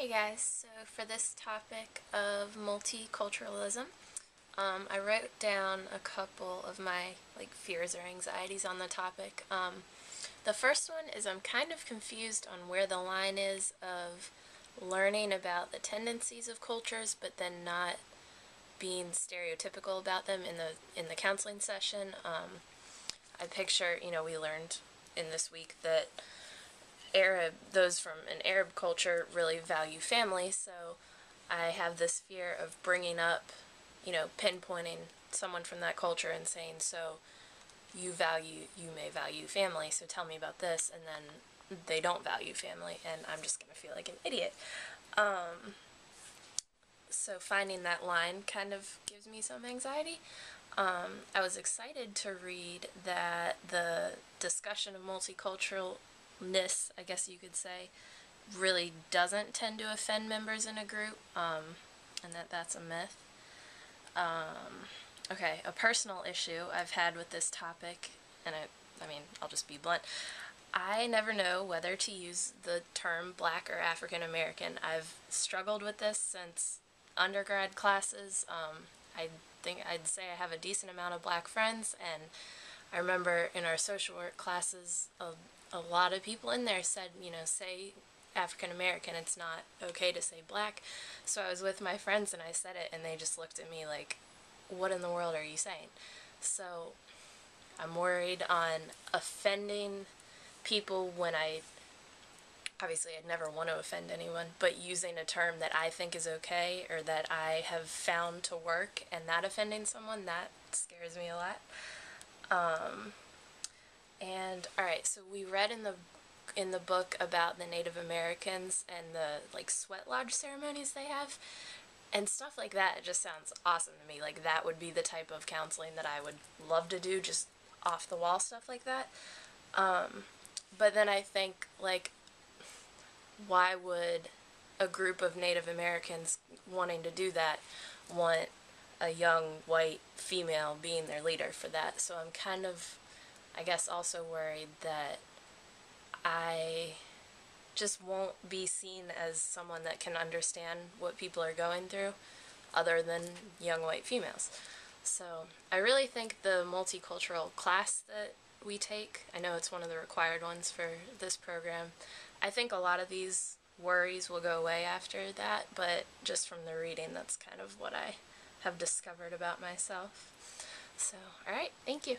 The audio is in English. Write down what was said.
Hey guys, so for this topic of multiculturalism, I wrote down a couple of my fears or anxieties on the topic. The first one is I'm kind of confused on where the line is of learning about the tendencies of cultures, but then not being stereotypical about them in the counseling session. I picture, we learned in this week that those from an Arab culture really value family, so I have this fear of bringing up, pinpointing someone from that culture and saying, so you may value family, so tell me about this, and then they don't value family, and I'm just going to feel like an idiot. So finding that line kind of gives me some anxiety. I was excited to read that the discussion of multiculturalness, I guess you could say, really doesn't tend to offend members in a group, and that's a myth. Okay, a personal issue I've had with this topic, and I'll just be blunt. I never know whether to use the term Black or African American. I've struggled with this since undergrad classes. I think I'd say I have a decent amount of Black friends, and I remember in our social work classes, a lot of people in there said, say African American, it's not okay to say Black. So I was with my friends and I said it, and they just looked at me like, what in the world are you saying? So I'm worried on offending people when obviously I'd never want to offend anyone, but using a term that I think is okay or that I have found to work and not offending someone, that scares me a lot. And alright, so we read in the book about the Native Americans and the sweat lodge ceremonies they have, and stuff like that. It just sounds awesome to me. Like, that would be the type of counseling that I would love to do, just off the wall stuff like that. But then I think, why would a group of Native Americans wanting to do that want a young white female being their leader for that? So I'm kind of, I guess, also worried that I just won't be seen as someone that can understand what people are going through other than young white females. So I really think the multicultural class that we take, I know it's one of the required ones for this program, I think a lot of these worries will go away after that, but just from the reading, that's kind of what I have discovered about myself. So, alright, thank you.